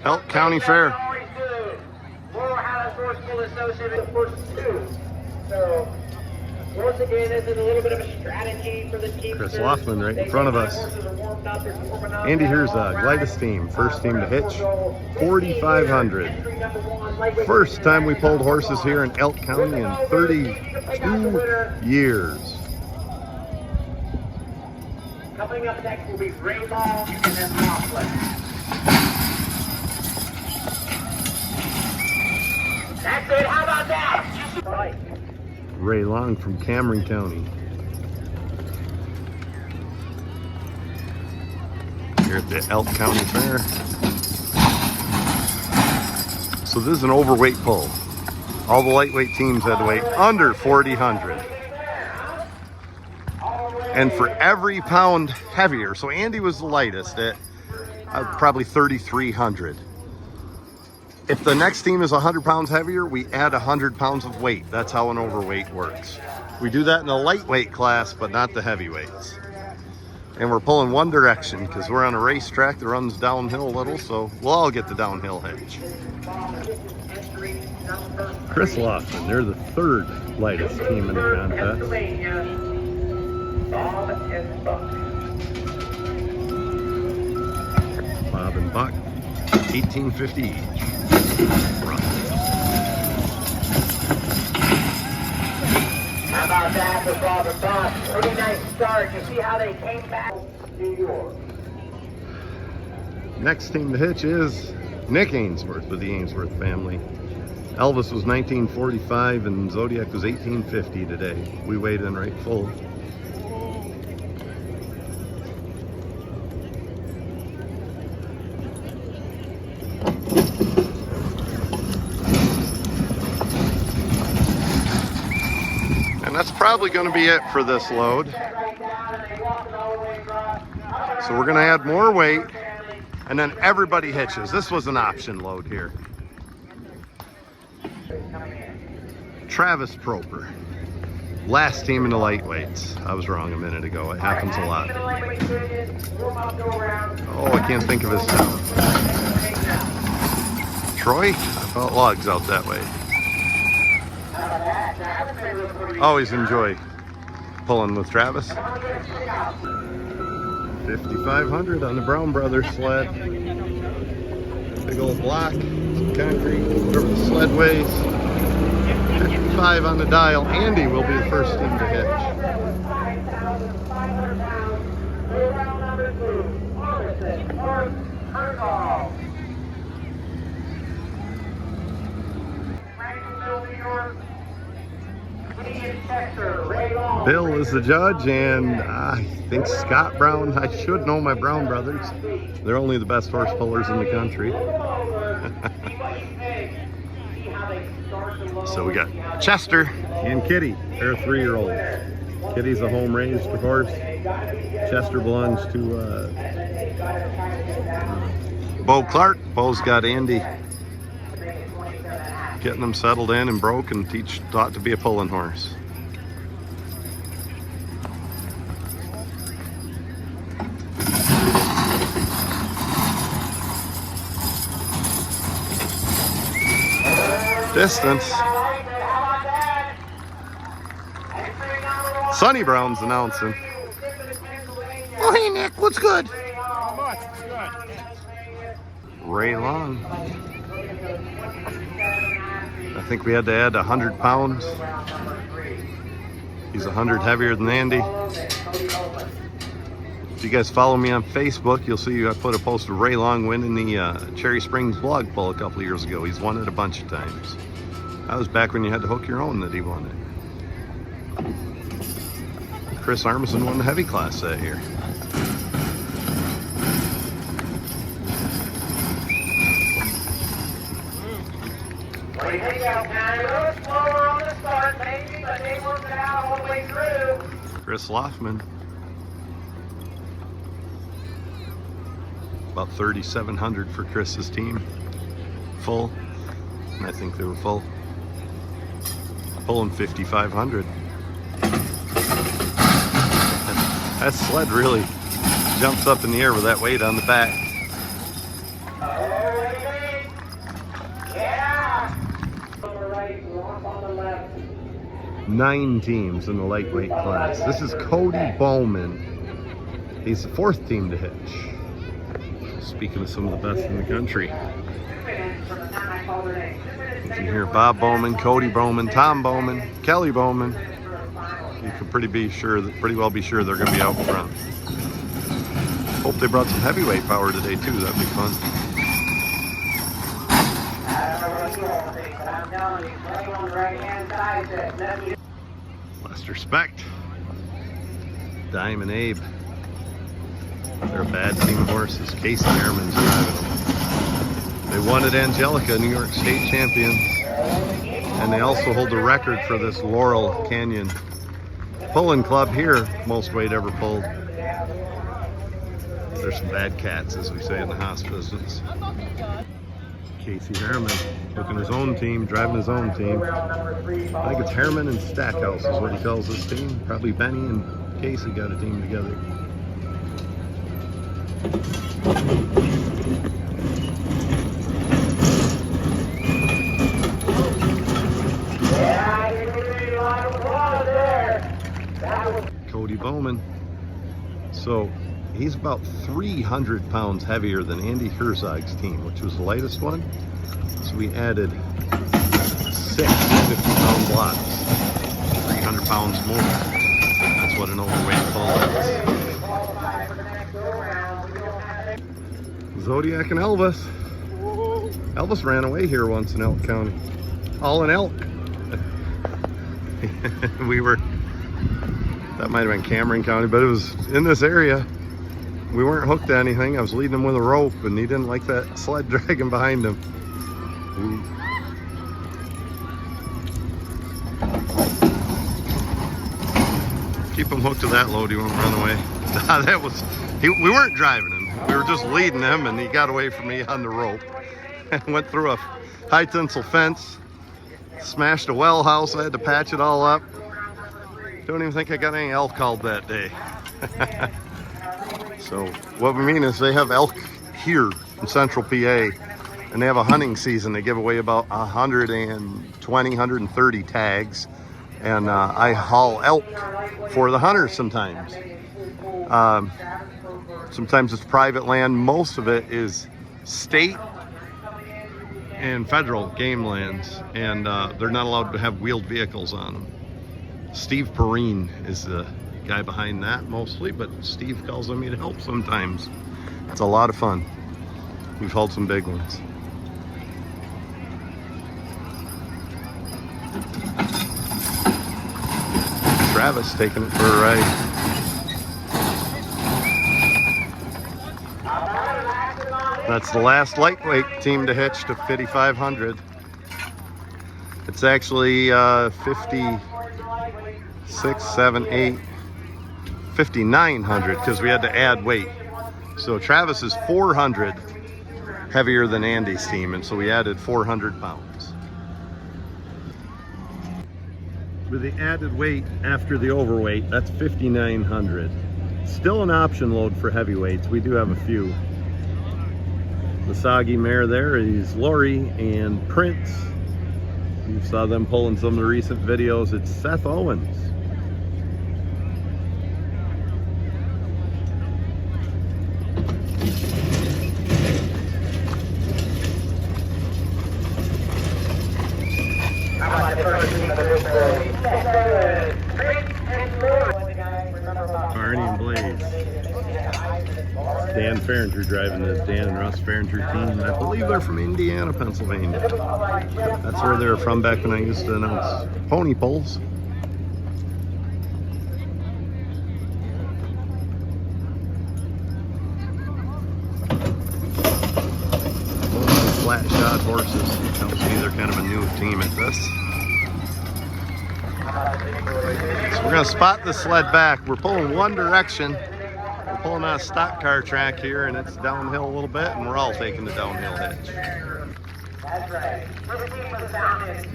Elk County Fair. So, once again, this is a little bit of a strategy for the team. Chris Laughlin right in front of us. Andy, here's Gladys team. First team to hitch, 4,500. First time we pulled horses here in Elk County in 32 years. Coming up next will be Ray Long and then Laughlin. That's it. How about that? Right. Ray Long from Cameron County. Here at the Elk County Fair. So this is an overweight pull. All the lightweight teams had to weigh under 4,000. And for every pound heavier, so Andy was the lightest at probably 3,300. If the next team is 100 pounds heavier, we add 100 pounds of weight. That's how an overweight works. We do that in the lightweight class, but not the heavyweights. And we're pulling one direction because we're on a racetrack that runs downhill a little, so we'll all get the downhill hitch. Chris Laughlin, they're the third lightest team in the contest. Bob and Buck, 1850 each. How about that for Bob and Buck? Pretty nice start. You see how they came back? New York. Next team to hitch is Nick Ainsworth with the Ainsworth family. Elvis was 1945 and Zodiac was 1850 today. We weighed in right full. And that's probably going to be it for this load. So we're going to add more weight and then everybody hitches. This was an option load here. Travis Proper, last team in the lightweights. I was wrong a minute ago. It happens a lot. Oh, I can't think of his town. Troy? I thought logs out that way. Always enjoy pulling with Travis. 5,500 on the Brown Brothers sled. Big old block, some concrete, whatever the sled weighs. 55 on the dial. Andy will be the first team to hitch. Bill is the judge, and I think Scott Brown. I should know my Brown brothers. They're only the best horse pullers in the country. So we got Chester and Kitty. They're 3-year-olds. Kitty's a home-raised horse. Chester belongs to Bo Clark. Bo's got Andy getting them settled in and broke and taught to be a pulling horse. Distance. Sonny Brown's announcing. Oh, hey, Nick, what's good? How much? It's good. Ray Long. I think we had to add 100 pounds. He's 100 heavier than Andy. If you guys follow me on Facebook, you'll see I put a post of Ray Long winning the Cherry Springs blog pull a couple of years ago. He's won it a bunch of times. That was back when you had to hook your own that he won it. Chris Armisen won the heavy class that year. Chris Laughlin. About 3,700 for Chris's team. Full. And I think they were full. Pulling 5,500. That sled really jumps up in the air with that weight on the back. 9 teams in the lightweight class. This is Cody Bowman. He's the 4th team to hitch. Speaking of some of the best in the country. You can hear Bob Bowman, Cody Bowman, Tom Bowman, Kelly Bowman. You can pretty well be sure they're going to be out front. Hope they brought some heavyweight power today too. That'd be fun. Last respect. Diamond Abe. They're a bad team of horses. Casey Harriman's driving them. They won at Angelica, New York State champions. And they also hold the record for this Laurel Canyon pulling club here, most weight ever pulled. There's some bad cats, as we say in the house business. Casey Harriman looking his own team, driving his own team. I think it's Harriman and Stackhouse is what he calls his team. Probably Benny and Casey got a team together. Cody Bowman. So he's about 300 pounds heavier than Andy Herzog's team, which was the lightest one. So we added 6 50-pound blocks, 300 pounds more. That's what an overweight bull is. Zodiac and Elvis. Elvis ran away here once in Elk County. All in Elk. That might have been Cameron County, but it was in this area. We weren't hooked to anything. I was leading him with a rope, and he didn't like that sled dragging behind him. Keep him hooked to that load, he won't run away. We weren't driving him. We were just leading him, and he got away from me on the rope. And went through a high tensile fence, smashed a well house. I had to patch it all up. Don't even think I got any elk called that day. So what we mean is they have elk here in central PA, and they have a hunting season. They give away about 120, 130 tags, and I haul elk for the hunters sometimes. Sometimes it's private land. Most of it is state and federal game lands, and they're not allowed to have wheeled vehicles on them. Steve Perrine is the guy behind that mostly, but Steve calls on me to help sometimes. It's a lot of fun. We've hauled some big ones. Travis taking it for a ride. That's the last lightweight team to hitch to 5,500. It's actually 56, 7, 8, 5,900 because we had to add weight. So Travis is 400 heavier than Andy's team, and so we added 400 pounds. With the added weight after the overweight, that's 5,900. Still an option load for heavyweights. We do have a few. The soggy mare there is Lori and Prince. You saw them pulling some of the recent videos. It's Seth Owens. Barney and Blaze. Dan Farringer driving this Dan and Russ Farringer team. I believe they're from Indiana, Pennsylvania. That's where they're from back when I used to announce pony pulls. Flat shod horses. Tells me they're kind of a new team at this. So we're going to spot the sled back. We're pulling one direction. We're pulling on a stock car track here, and it's downhill a little bit, and we're all taking the downhill hitch.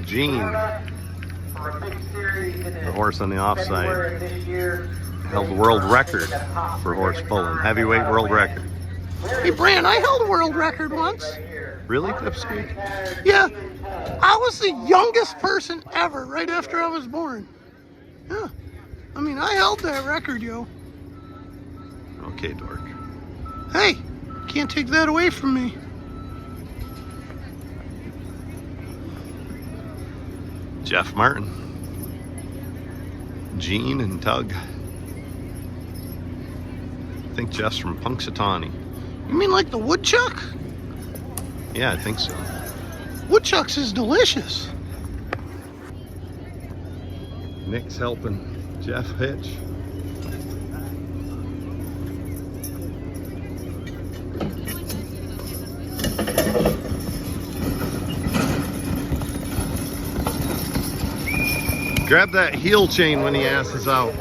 Gene, the horse on the offside, held the world record for horse pulling, heavyweight world record. Hey, Bran, I held a world record once. Really, Pipsqueak? Yeah, I was the youngest person ever right after I was born. Yeah, I mean, I held that record, yo. Okay, dork. Hey, can't take that away from me. Jeff Martin. Gene and Tug. I think Jeff's from Punxsutawney. You mean like the woodchuck? Yeah, I think so. Woodchucks is delicious. Nick's helping Jeff hitch. Grab that heel chain when he asses out.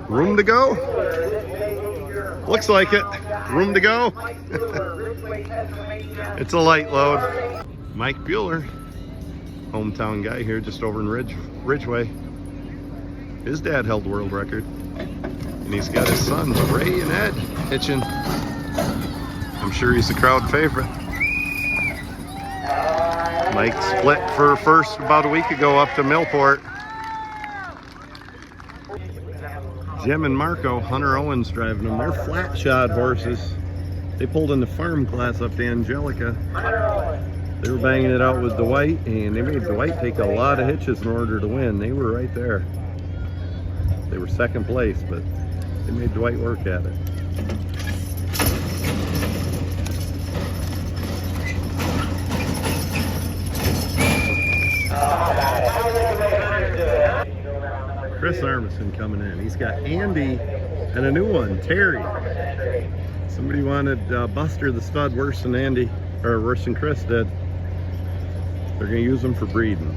Room to go? Looks like it. Room to go? It's a light load. Mike Bueller, hometown guy here just over in Ridgeway. His dad held the world record. And he's got his sons, Ray and Ed, hitching. I'm sure he's the crowd favorite. Mike split for first about a week ago up to Millport. Jim and Marco, Hunter Owens driving them. They're flat shod horses. They pulled in the farm class up to Angelica. They were banging it out with Dwight, and they made Dwight take a lot of hitches in order to win. They were right there. They were second place, but they made Dwight work at it. Chris Armisen coming in. He's got Andy and a new one, Terry. Somebody wanted Buster the stud worse than Andy, or worse than Chris did. They're going to use him for breeding.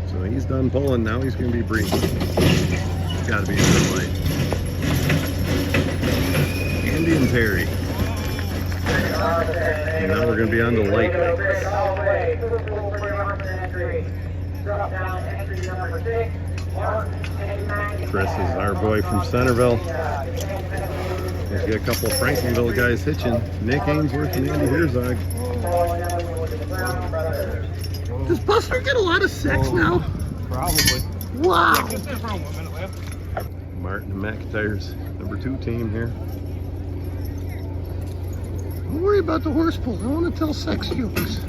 So he's done pulling, now he's going to be breeding. It's got to be a good light. Andy and Terry. And now we're going to be on the light lights. Chris is our boy from Centerville. He's got a couple of Frankenville guys hitching. Nick Ainsworth and Andy Herzog. Does Buster get a lot of sex now? Probably. Wow. Just stay for a minute, Lab. Martin and McIntyre's #2 team here. Don't worry about the horse pull. I want to tell sex jokes.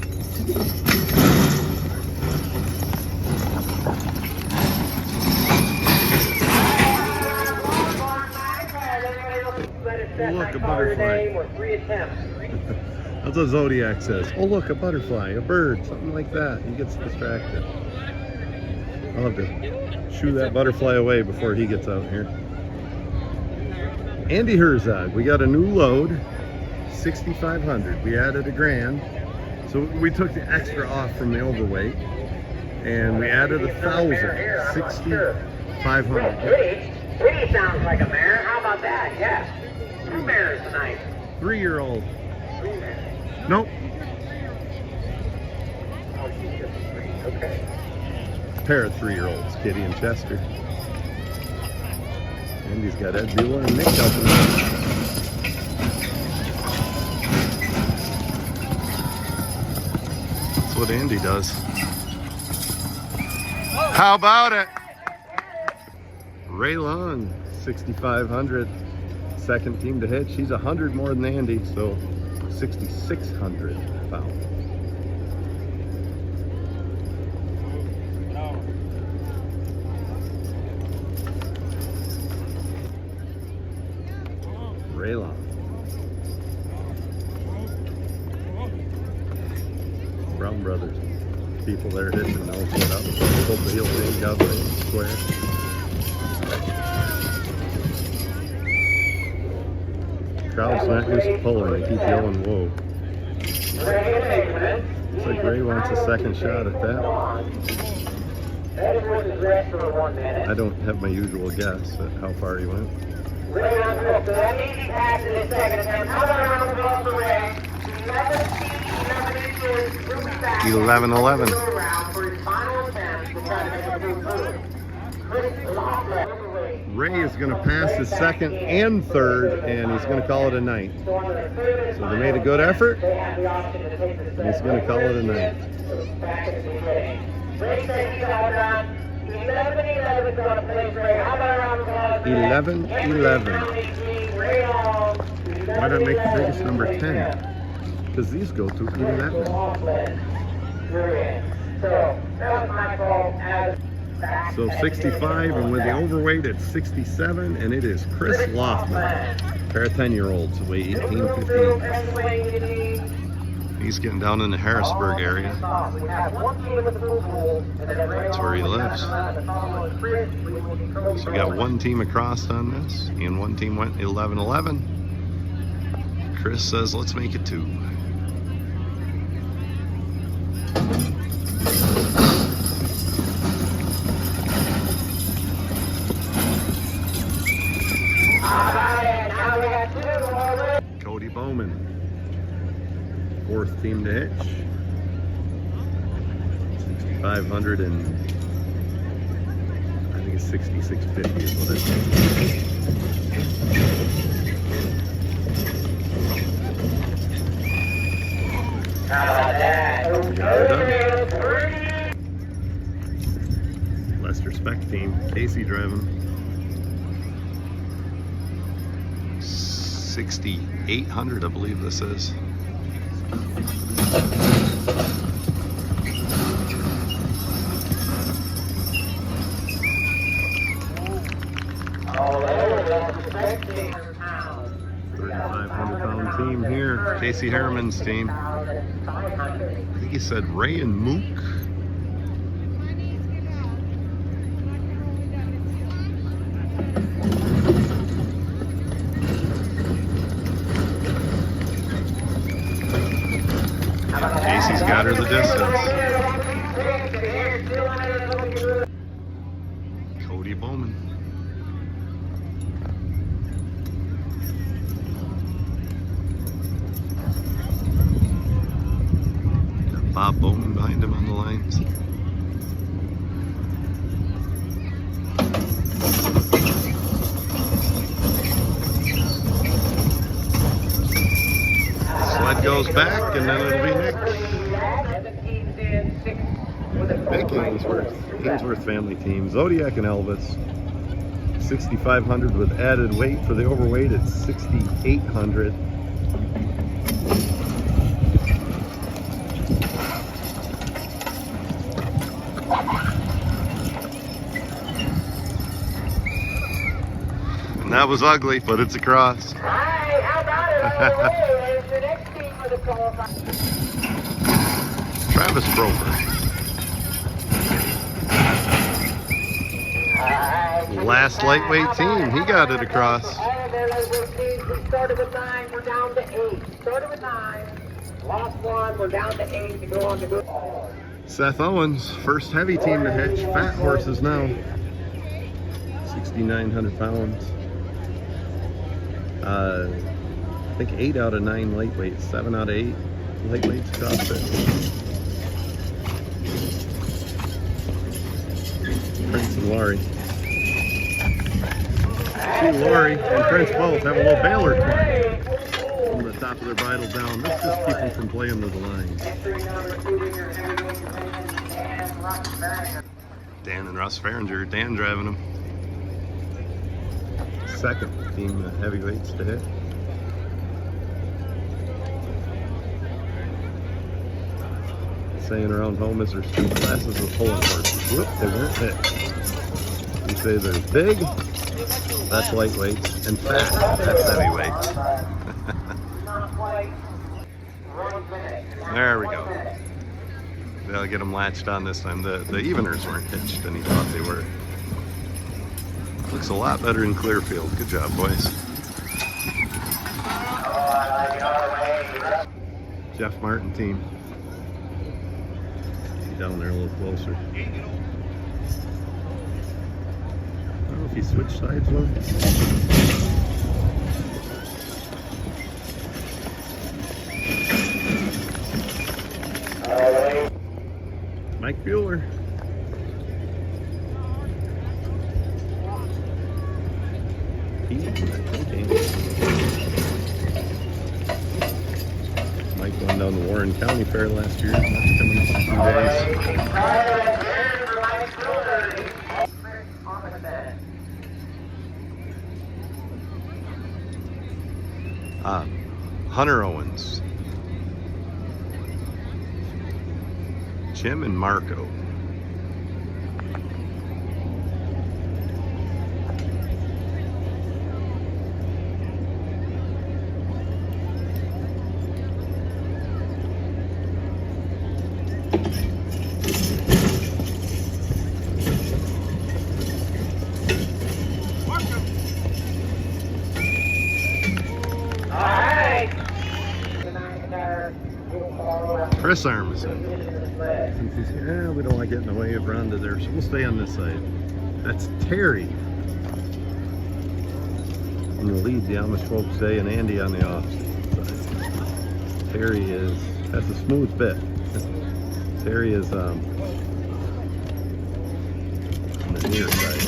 Oh, look, a butterfly. That's what Zodiac says. Oh, look, a butterfly, a bird, something like that. He gets distracted. I'll have to shoo that butterfly away before he gets out here. Andy Herzog, we got a new load, 6,500. We added $1,000. So we took the extra off from the overweight and we added 1,000, 6,500. Pretty sounds like a mare. How about that? Yeah. 2 mares tonight. 3-year-old. Nope. Oh, she's just 3. Okay. Pair of 3-year-olds, Kitty and Chester. Andy's got Ed Bueller and Nick helping him. That's what Andy does. How about it? Ray Long, 6,500. Second team to hitch. He's 100 more than Andy, so 6,600 pounds. Ray Long. Brown Brothers. People there hitching knows what up. Pulled the heel thing out right square. Crowd's not used to pulling, they keep yelling, whoa. Looks like Ray wants a second shot at that. I don't have my usual guess at how far he went. 11-11. Ray is going to pass his second and third, and he's going to call it a night. So they made a good effort, and he's going to call it a night. 11-11. Why did I make the biggest number 10? Because these go to 11. So 65, and with the overweight it's 67, and it is Chris Loffman. Pair of 10-year-olds weigh 18, 15. He's getting down in the Harrisburg area. That's where he lives. So we got one team across on this, and one team went 11-11. Chris says, let's make it 2. Cody Bowman, 4th team to hitch. 6,500 and I think it's 6,650 is what it is. Lester Spec team, Kersey driving. 6,800, I believe this is. £3,500 team here. Casey Harriman's team. I think he said Ray and Mook. Casey's got her the distance. Cody Bowman. Got Bob Bowman behind him on the lines. Sled goes back, and then it'll be Nick. Nick Ainsworth family team. Zodiac and Elvis. 6,500 with added weight. For the overweight, it's 6,800. And that was ugly, but it's a cross. Alright, how about it? There's the next team for the qualifier. Travis Brover. Last lightweight team, he got it across. We started with 9, we're down to 8. Started with 9, lost 1, we're down to 8 to go on to go. Seth Owens, first heavy team to hitch. Fat horses now. 6,900 pounds. I think 8 out of 9 lightweights, 7 out of 8 lightweights CrossFit. Prince and Laurie. See, Laurie and Prince both have a little Baylor climb from the top of their bridle down. This just keeps them from playing to the line. Dan and Russ Farringer. Dan driving them. Second team heavyweights to hit. Saying around home is there's 2 classes of pulling horses. Whoop, they weren't hit. We say there's big, that's lightweights, and fat, that's heavyweights. There we go. They'll get them latched on this time. The eveners weren't hitched, and he thought they were. Looks a lot better in Clearfield. Good job, boys. Jeff Martin team. Down there a little closer. I don't know if he switched sides with. Mike Bueller. down the Warren County Fair last year. That's coming up in 2 days. Hunter Owens, Jim and Marco. Chris Armisen. Yeah, we don't want to get in the way of Rhonda there, so we'll stay on this side. That's Terry in the lead, the Amish folks say, and Andy on the opposite side. Terry has a smooth bit. Terry is on the near side.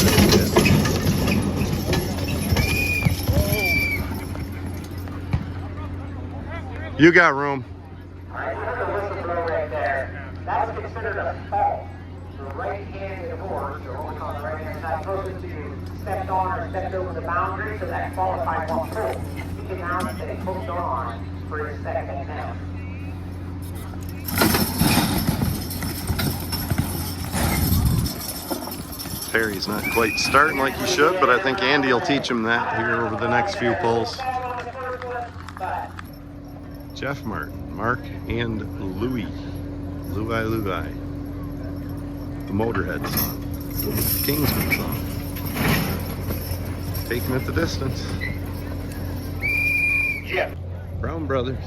You got room. That's considered a fault. The right-handed horse, or what we call the right-hand side, person to stepped on or stepped over the boundary, so that qualifies one pull. He can now say hooked on for his second now. Terry's not quite starting like he should, but I think Andy will teach him that here over the next few pulls. Jeff Martin, Mark, and Louie. Louie. The Motorhead song. Kingsman song. Taking it the distance. Yeah. Brown Brothers.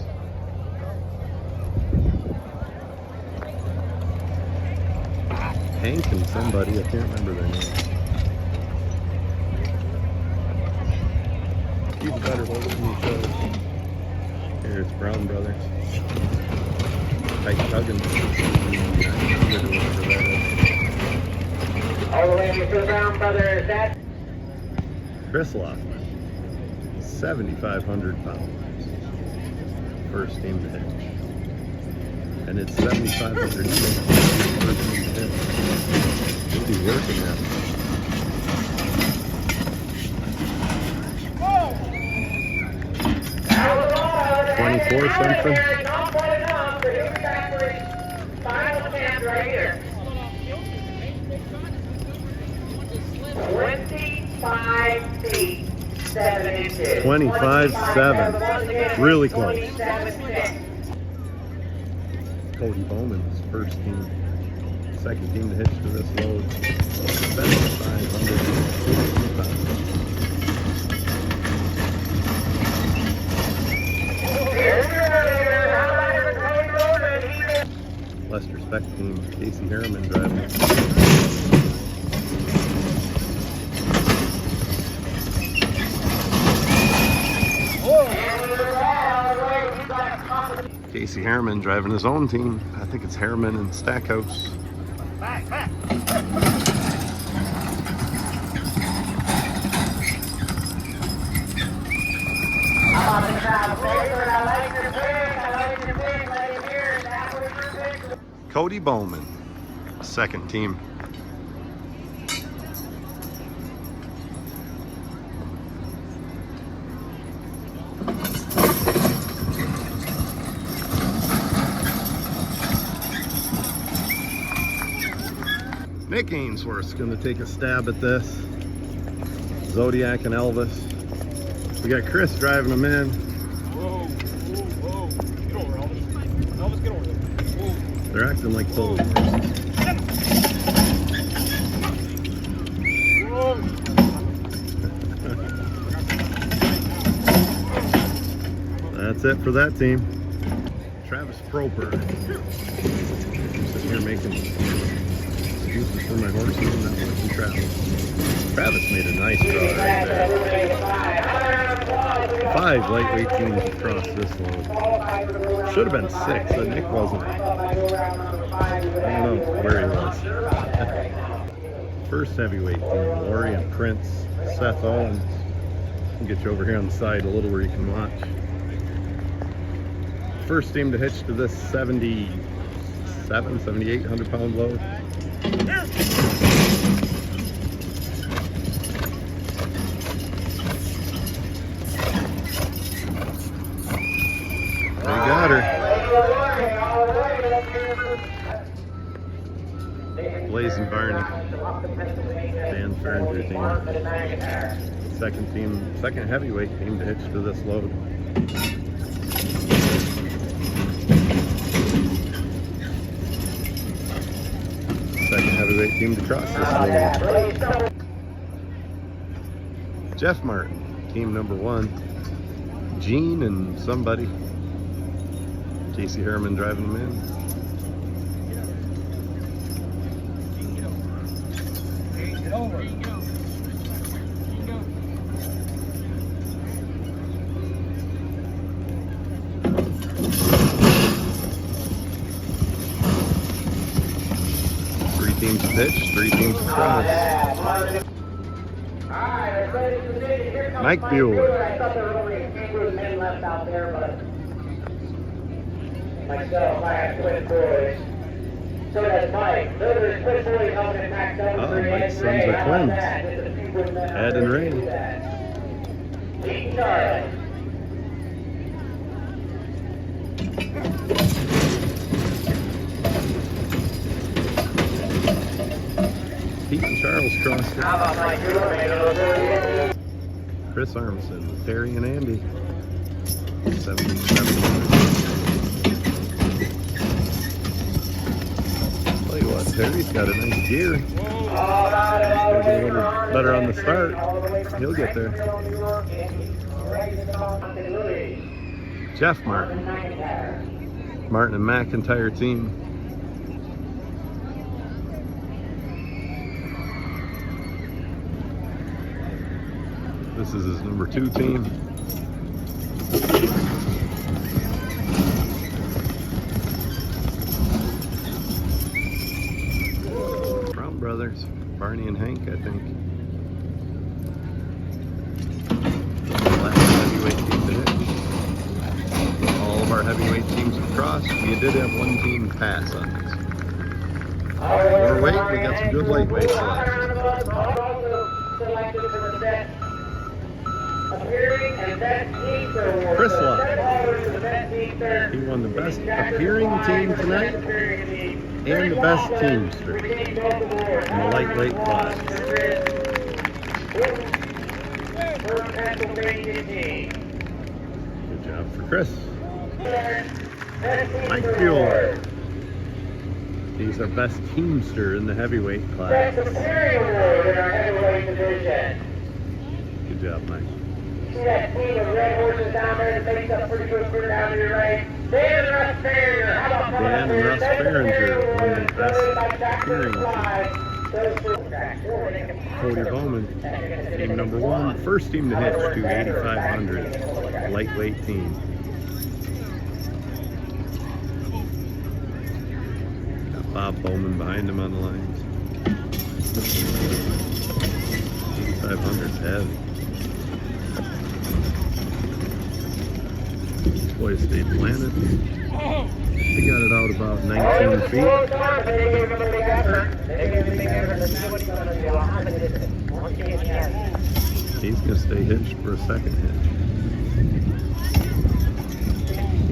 Hank and somebody, I can't remember their name. He's better hold it than he shows. Here it's Brown Brothers. Tight tugging. All the way to the Brown Brothers, that's Chris Lockman, 7,500 pounds. First team to hitch. And it's 7,500 first team to hitch. He's working that. Whoa! 24 something. Not quite enough, but here's the final chance right here. 25 feet, 7 inches. 25-7. Really close. 27.6. Cody Bowman's first team. Second team to hitch to this load. 7,500 pounds. Lester Spec team, Casey Harriman driving. Casey Harriman driving his own team. I think it's Harriman and Stackhouse. Back. Cody Bowman, second team. Nick Ainsworth's going to take a stab at this. Zodiac and Elvis. We got Chris driving them in. Whoa. Get over, Elvis. Elvis, get over there. Whoa. They're acting like polo horses. Whoa. That's it for that team. Travis Proper. Sitting here making excuses for my horses and not watching Travis. Travis made a nice draw right there. 5 lightweight teams across this load. Should have been 6, but Nick wasn't. I don't know where he was. First heavyweight team, Lori and Prince, Seth Owens. I'll get you over here on the side a little where you can watch. first team to hitch to this 7,800 pound load. They got her. Blaze and Barney. Dan Ferringer team. Second heavyweight team to hitch to this load. Second heavyweight team to cross this load. Jeff Martin, team number 1. Gene and somebody. Casey Herman driving them in. Get over. 3 teams to pitch, 3 teams to cross. Mike Bueller. I thought there were only a few men left out there, but myself, I have twin boys. So does Mike. Those are his twin boys helping in Max Oh, Mike's sons are twins. Ed and Ray. Pete and Charlie. Pete and Charles crossed it. How about Mike Bueller? Chris Armisen, Terry and Andy. 77. Tell you what, Terry's got a nice gear. He's a little better on the start. He'll get there. Jeff Martin. Martin and McIntyre team. This is his number 2 team. Brown brothers, Barney and Hank, I think. Last heavyweight team to hit. All of our heavyweight teams have crossed. We did have 1 team pass on this. More weight, we got some good lightweights left. Chris Lott. He won the best appearing team tonight and the best teamster in the lightweight class. Good job for Chris. Mike Bueller. He's our best teamster in the heavyweight class. Good job, Mike. See that team of red horses down there that makes up pretty good clear down to your right? Dan and Russ Farringer. How about Dan and Russ Farringer won the best appearing team. Cody Bowman, team number 1, first team to hitch to 8,500, lightweight team. Got Bob Bowman behind him on the lines. 8,500 heavy. Boys stayed planted. They got it out about 19 feet. He's going to stay hitched for a second hitch.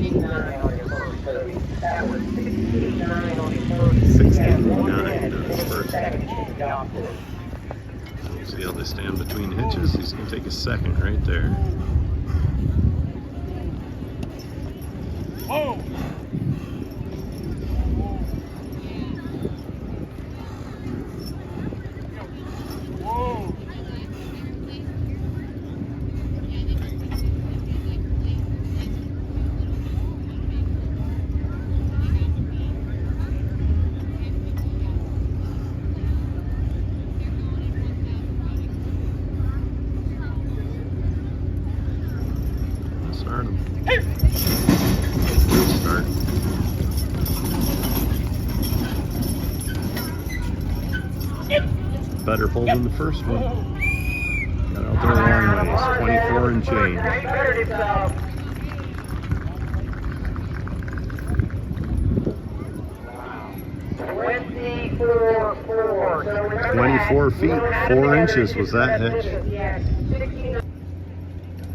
69 on his first hitch. See how they stand between hitches? He's going to take a second right there. Oh! Whoa! Start him. Hey! Start. Better pull than the first one. Got out there a long ways, 24 and change. 24 feet, 4 inches was that hitch.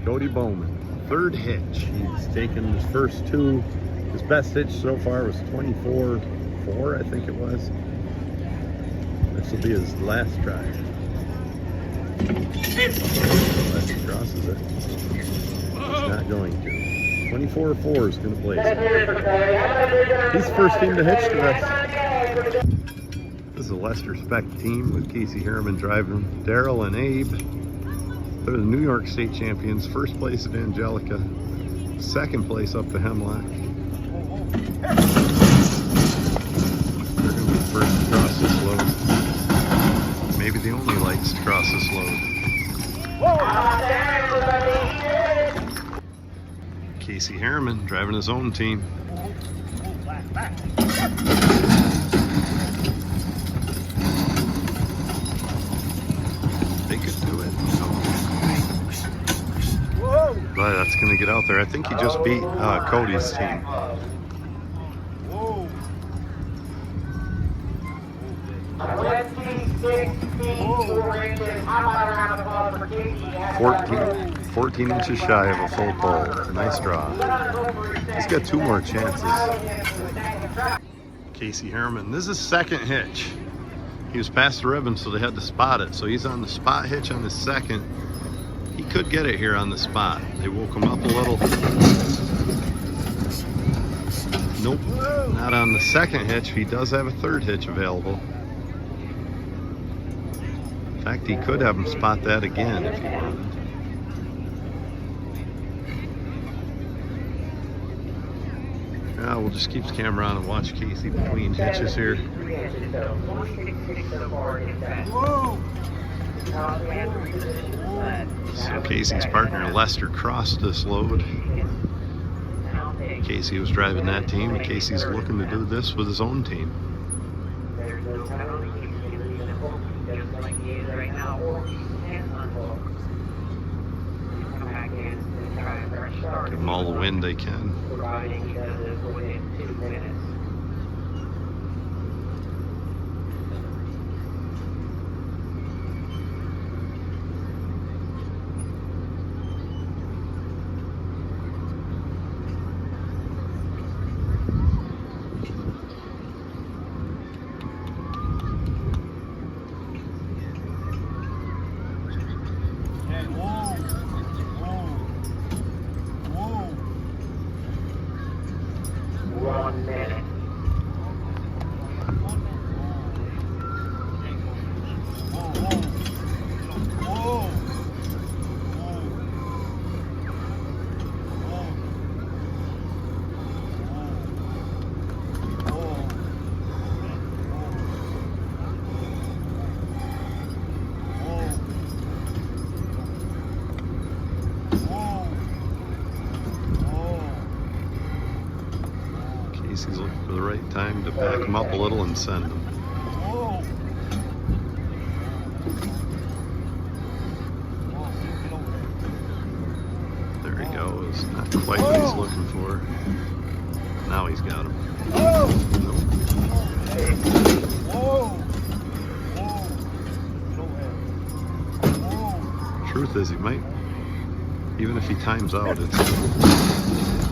Cody Bowman, third hitch. He's taken his first two. His best hitch so far was 24.4, I think it was. This will be his last try. Unless he crosses it. He's not going to. 24.4 is going to place it. He's the first team to hitch to this. This is a Lester Spec team with Casey Harriman driving. Daryl and Abe. They're the New York State champions. First place at Angelica. Second place up to Hemlock. They're going to be first to cross this load. Maybe the only lights to cross this load. Casey Harriman driving his own team. They could do it. But that's going to get out there. I think he just beat Cody's team. 14 inches shy of a full pole. Nice draw. He's got 2 more chances. Casey Harriman. This is his second hitch. He was past the ribbon, so they had to spot it. So he's on the spot hitch on his second. He could get it here on the spot. They woke him up a little. Nope, not on the second hitch. He does have a third hitch available. In fact, he could have him spot that again if he wanted. Yeah, we'll just keep the camera on and watch Casey between hitches here. So Casey's partner Lester crossed this load. Casey was driving that team, and Casey's looking to do this with his own team. Give them all the wind they can. Casey's looking for the right time to back him up a little and send him. There he goes. Not quite what he's looking for. Now he's got him. Nope. Truth is, he might, even if he times out, it's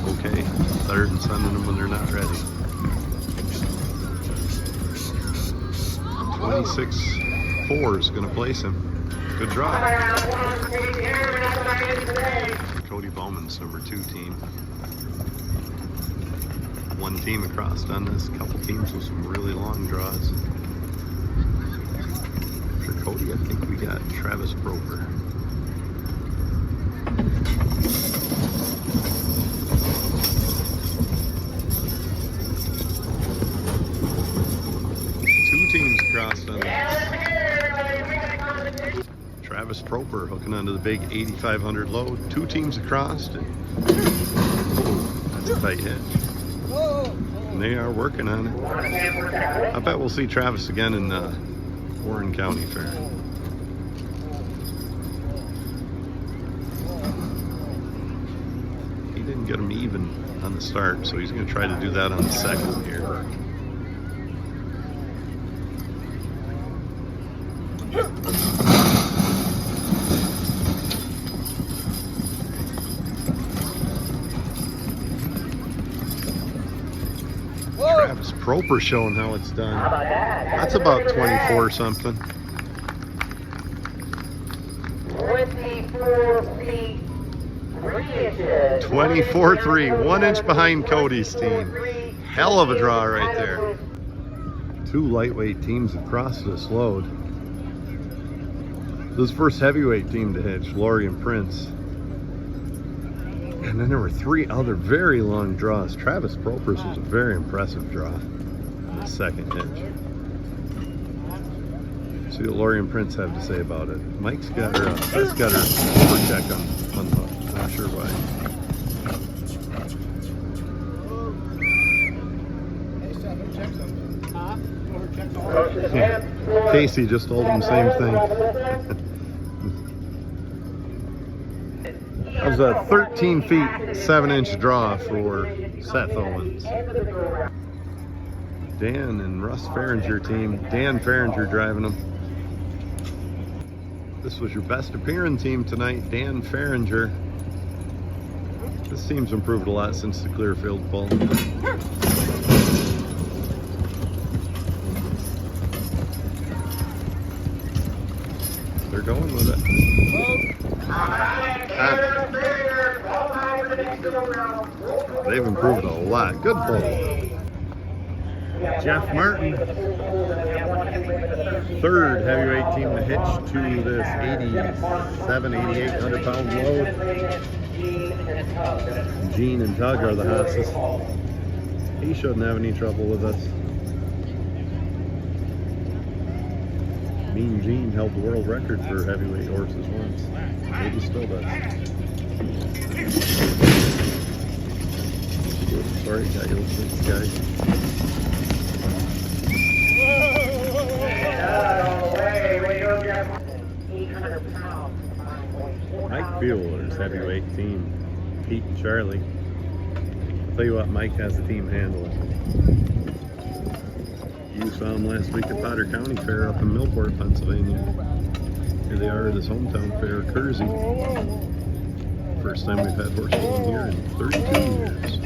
okay. Better than sending them when they're not ready. 26.4 is going to place him. Good draw. Cody Bowman's number 2 team. One team across on this. A couple teams with some really long draws. For Cody, I think we got Travis Broker. Travis Proper hooking onto the big 8,500 load. 2 teams across. And, that's a tight hitch. And they are working on it. I bet we'll see Travis again in Elk County Fair. He didn't get him even on the start, so he's going to try to do that on the second here. Proper showing how it's done. How about that? That's about 24 something. 24 feet, 3 inches. 24-3, 1 inch behind Cody's team. Hell of a draw right there. 2 lightweight teams across this load. This is the first heavyweight team to hitch, Lori and Prince. And then there were 3 other very long draws. Travis Proper's was a very impressive draw in the second hitch. See what Lori and Prince have to say about it. Mike's got her, Seth's got her overcheck on hook. Not sure why. Casey just told him the same thing. That was a 13 feet, 7 inch draw for Seth Owens. Dan and Russ Farringer team. Dan Farringer driving them. This was your best appearing team tonight, Dan Farringer. This team's improved a lot since the Clearfield pull. They're going with it. They've improved a lot. Good pull. Jeff Martin, third heavyweight team to hitch to this 8,800 pound load. Gene and Tug are the hosses. He shouldn't have any trouble with us. Mean Gene held the world record for heavyweight horses once. Maybe still does. Sorry, guys. Mike Bueller's heavyweight team, Pete and Charlie. I'll tell you what, Mike has the team handling. You saw him last week at Potter County Fair up in Millport, Pennsylvania. Here they are at his hometown fair, Kersey. First time we've had horses in here in 32 years.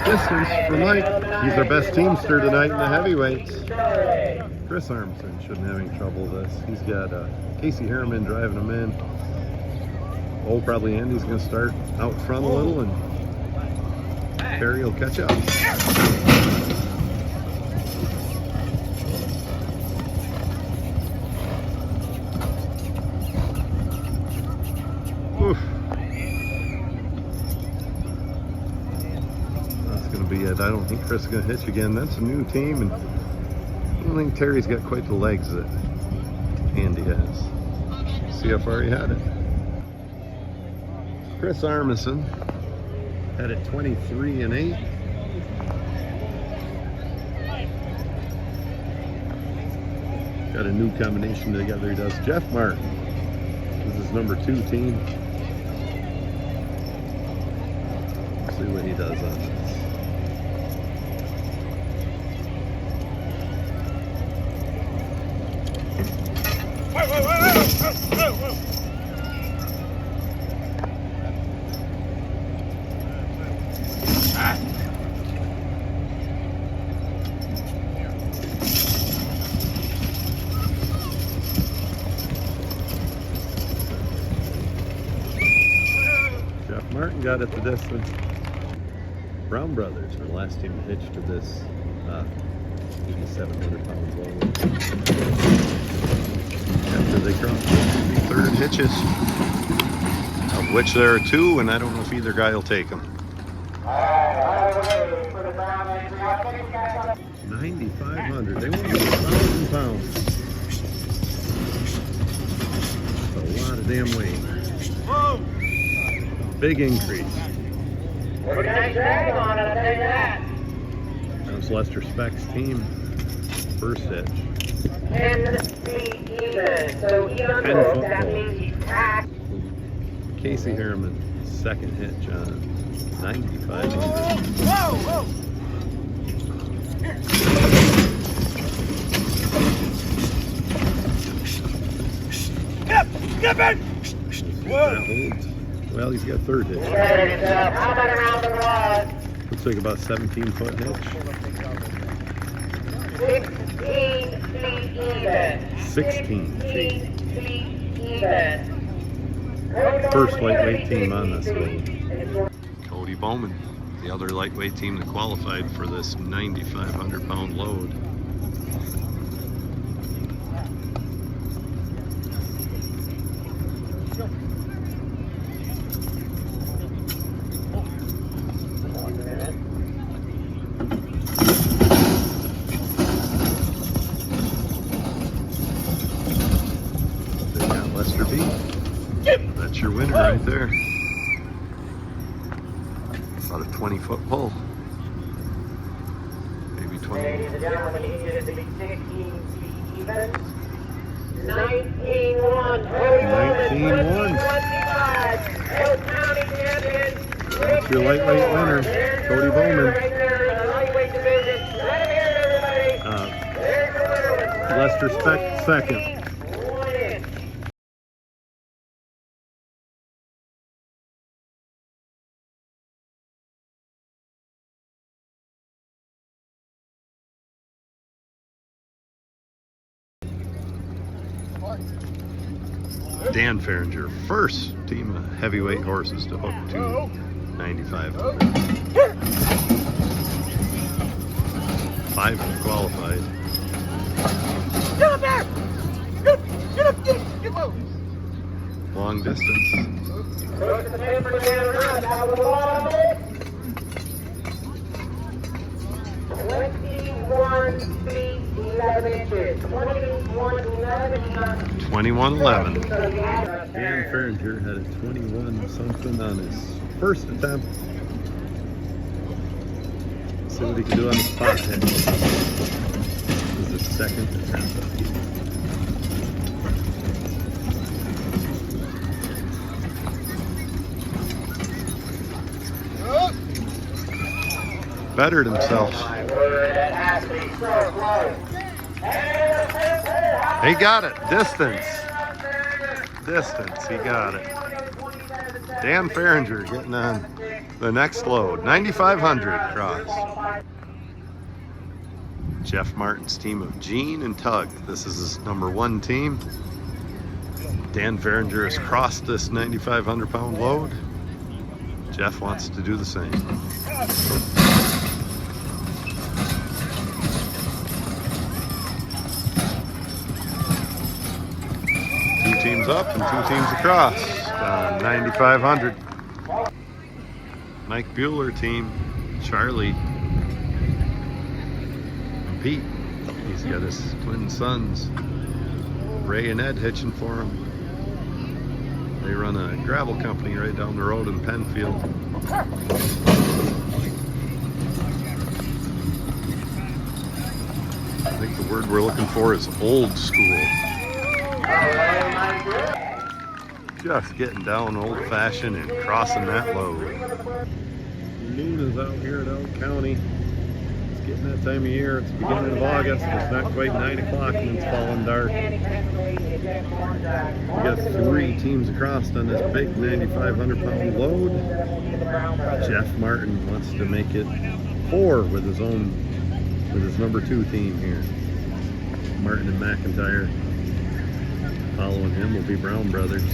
Distance for Mike. He's our best teamster tonight in the heavyweights. Chris Armstrong shouldn't have any trouble with this. He's got Casey Harriman driving him in. Oh, probably Andy's going to start out front a little and Perry will catch up. Oof. It. I don't think Chris is going to hitch again. That's a new team, and I don't think Terry's got quite the legs that Andy has. See how far he had it. Chris Armisen had it 23-8. Got a new combination together. He does. Jeff Martin. This is his number 2 team. Let's see what he does on this. Jeff Martin got it the distance. Brown Brothers are the last team to hitch to this 8,700 pound load. After they crossed the 3rd hitches, of which there are 2, and I don't know if either guy will take them. 9,500. They want 1,000 pounds. That's a lot of damn weight. Big increase. We're going to drag on it, I'll tell you that. That was Lester Speck's team. First hitch. 10 feet even. So even that means he's packed. Casey Harriman, second hitch on 9,500. Get back! Well, he's got third hitch. How about around the rod? Looks like about 17-foot hitch. 16 feet even. 16 feet. feet even. First lightweight team on this load. Cody Bowman, the other lightweight team that qualified for this 9,500 pound load. That's your winner right there. About a 20-foot pull. Maybe 20. Ladies and gentlemen, he needed to be 16 feet even. 19-1. 19-1. Elk County champion. That's your lightweight winner, Cody Bowman. Right there in the lightweight division. Let him hear it, everybody. There's your winner. Lester Speck second. Dan Farringer, first team of heavyweight horses to hook to 9,500. 5 have qualified. Get up there! Get up! Get low! Long distance. Look at the paper down around. That was a lot of it. 21 feet 11 inches. 21.11. 21-11. Dan Farringer had a 21 something on his first attempt. See what he can do on the spot hit. This is his second attempt. Bettered himself. He got it. Distance. Distance. He got it. Dan Farringer getting on the next load. 9,500 cross. Jeff Martin's team of Gene and Tug. This is his #1 team. Dan Farringer has crossed this 9,500 pound load. Jeff wants to do the same. Two teams up and 2 teams across. 9,500. Mike Bueller team, Charlie, and Pete. He's got his twin sons, Ray and Ed, hitching for him. They run a gravel company right down the road in Penfield. I think the word we're looking for is old school. Just getting down old-fashioned and crossing that load. Noon is out here at Elk County. It's getting that time of year. It's the beginning of August. It's not quite 9 o'clock and it's falling dark. We got 3 teams across on this big 9,500 pound load. Jeff Martin wants to make it 4 with his #2 team here. Martin and McIntyre. Following him will be Brown Brothers.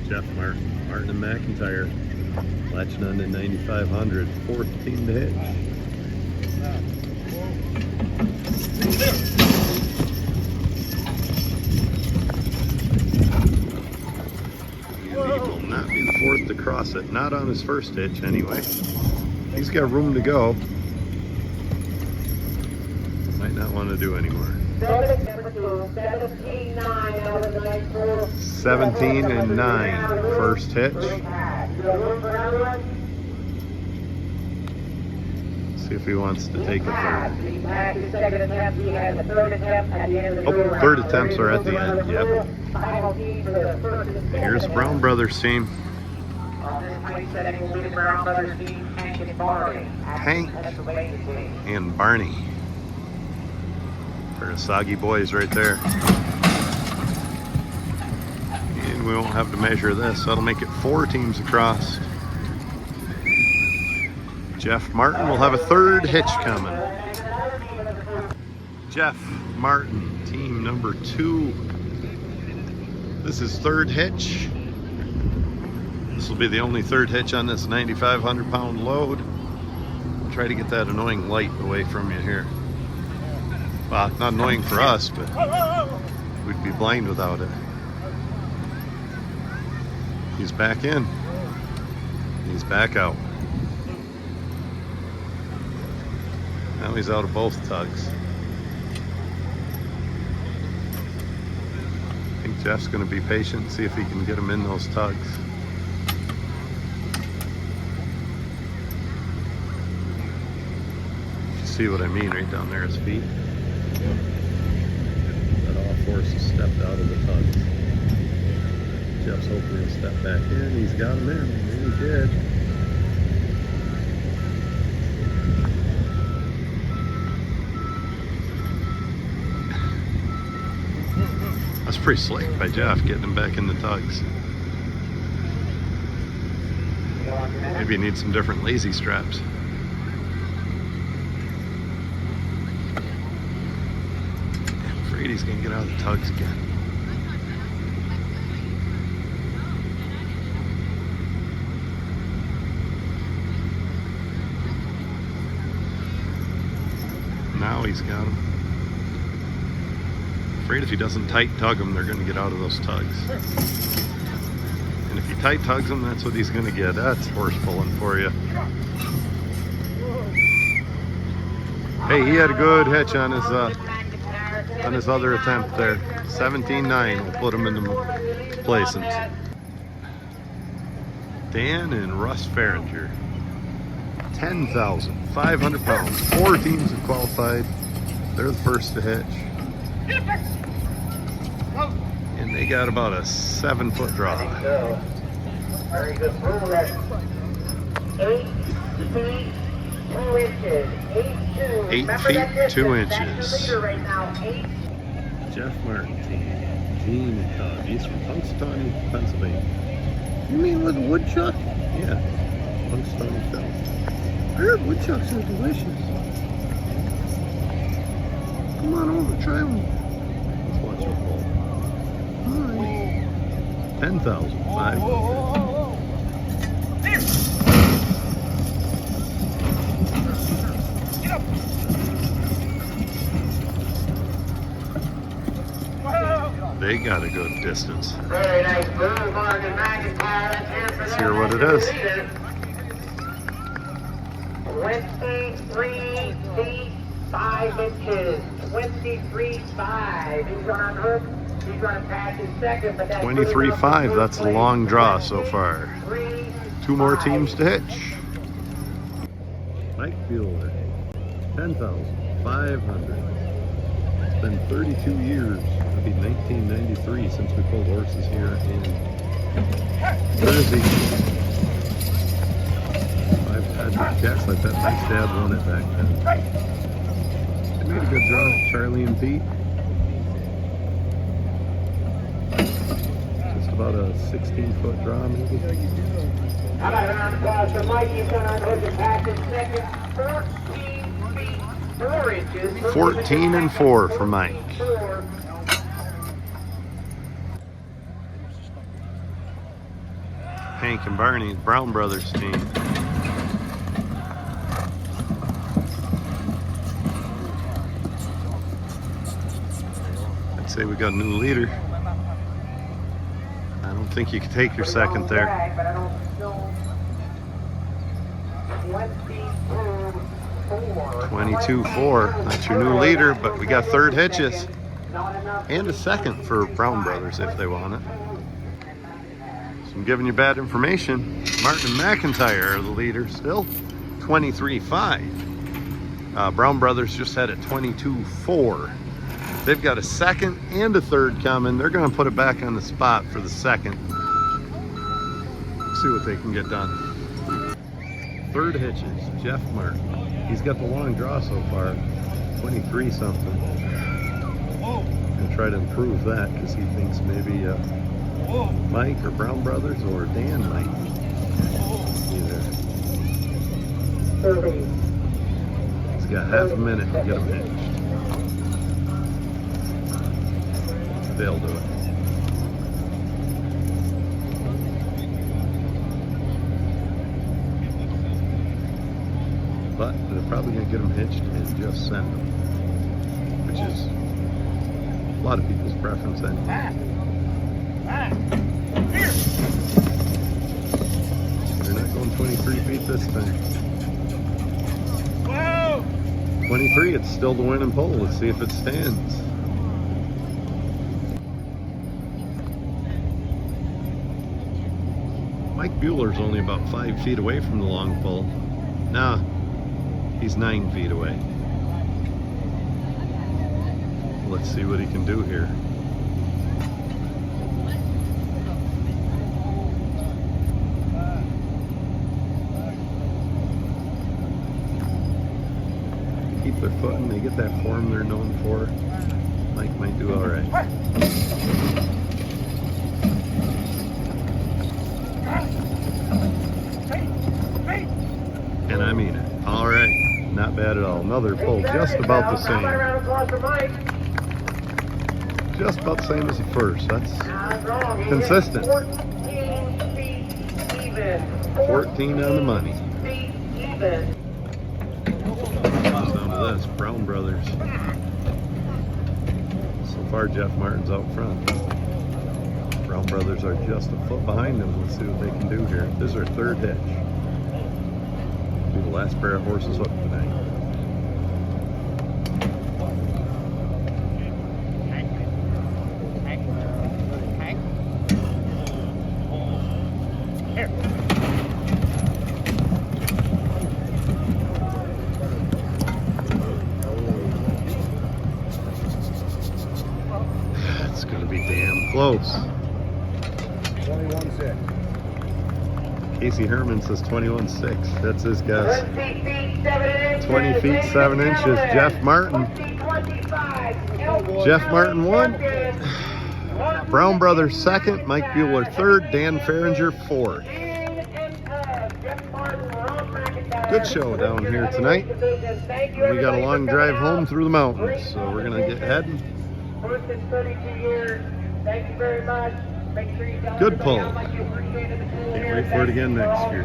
Jeff Martin and McIntyre latching on to 9,500. 4th team to hitch. He will not be the 4th to cross it. Not on his first hitch anyway. He's got room to go. Might not want to do anymore. 17 and 9, first hitch. See if he wants to take a third. Oh, third attempts are at the end. Yep. Here's Brown Brothers team. On this place setting will be the Brown Brothers team, Hank and Barney. Hank and Barney. For the Soggy Boys right there. And we won't have to measure this. That'll make it 4 teams across. Jeff Martin will have a 3rd hitch coming. Jeff Martin, team number 2. This is 3rd hitch. This will be the only 3rd hitch on this 9,500 pound load. I'll try to get that annoying light away from you here. Well, not annoying for us, but we'd be blind without it. He's back in. He's back out. Now he's out of both tugs. I think Jeff's going to be patient and see if he can get him in those tugs. See what I mean right down there, his feet. That all force has stepped out of the tugs. Jeff's hoping he'll step back in. He's got him in. And he did. That's pretty slick by Jeff, getting him back in the tugs. Maybe you need some different lazy straps. He's gonna get out of the tugs again. Now he's got him. Afraid if he doesn't tight tug them, they're gonna get out of those tugs. And if he tight tugs them, that's what he's gonna get. That's horse pulling for you. Hey, he had a good hitch on his other attempt there. 17.9 will put him in the placings. Dan and Russ Farringer. 10,500 pounds. 4 teams have qualified. They're the first to hitch. And they got about a 7-foot draw. Very good move. 8 feet 2 inches. 8'2". 8 feet 2 inches. That's your leader right now. 8. Jeff Martin team. Gene Cobb. He's from Punxsutawney, Pennsylvania. You mean with a woodchuck? Yeah. Punxsutawney Phil. I heard woodchucks are delicious. Come on over, try one. Let's watch them pull. Alright. 10,500. They got a good distance. Very nice move, Morgan McIntyre. Let's hear what it is. 23 feet 5 inches. 23.5. He's gonna hook. He's gonna pass his second, but that's 23.5. That's a long draw so far. 2 more teams to hitch. Mike Bueller, 10,500. It's been 32 years. It'll be 1993 since we pulled horses here in Kersey. I've had guess. I bet my dad won it back then. They made a good draw, Charlie and Pete. Just about a 16-foot draw, maybe. How about a round of applause for Mike? He's gonna unhook and pass his second. 14 feet 4 inches. 14 and 4 for Mike. Hank and Barney, Brown Brothers team. I'd say we got a new leader. I don't think you can take your second there. 22-4. That's your new leader, but we got 3rd hitches. And a second for Brown Brothers if they want it. So I'm giving you bad information. Martin and McIntyre are the leaders still. 23.5. Brown Brothers just had it 22.4. They've got a second and a third coming. They're going to put it back on the spot for the second. See what they can get done. Third hitches, Jeff Martin. He's got the long draw so far, 23 something. And try to improve that because he thinks maybe Mike or Brown Brothers or Dan might be there. 30. He's got half a minute to get him hitched. They'll do it. But they're probably going to get them hitched and just send them, which is a lot of people's preference anyway. They're not going 23 feet this time. 23, it's still the winning pole. Let's see if it stands. Mike Bueller's only about 5 feet away from the long pole. Nah, he's 9 feet away. Let's see what he can do here. Keep their footing, they get that form they're known for. Mike might do all right. And I mean it. All right, not bad at all. Another pull, just about the same. Just about the same as the first. That's consistent. 14 on the money. Comes down to this, Brown Brothers. So far, Jeff Martin's out front. Brown Brothers are just a foot behind them. Let's see what they can do here. This is their third hitch. Be the last pair of horses up tonight. It's going to be damn close. 21-6. Casey Herman says 21.6. That's his guess. 20 feet 7 inches. Jeff Martin. Jeff Martin won. Brown Brothers second. Mike Bueller third. Dan Farringer fourth. Good show down here tonight. We got a long drive home through the mountains, so we're gonna get heading. First in 32 years. Thank you very much. Make sure you tell Good everybody pull. how much you appreciate it. Can't wait for it again next year.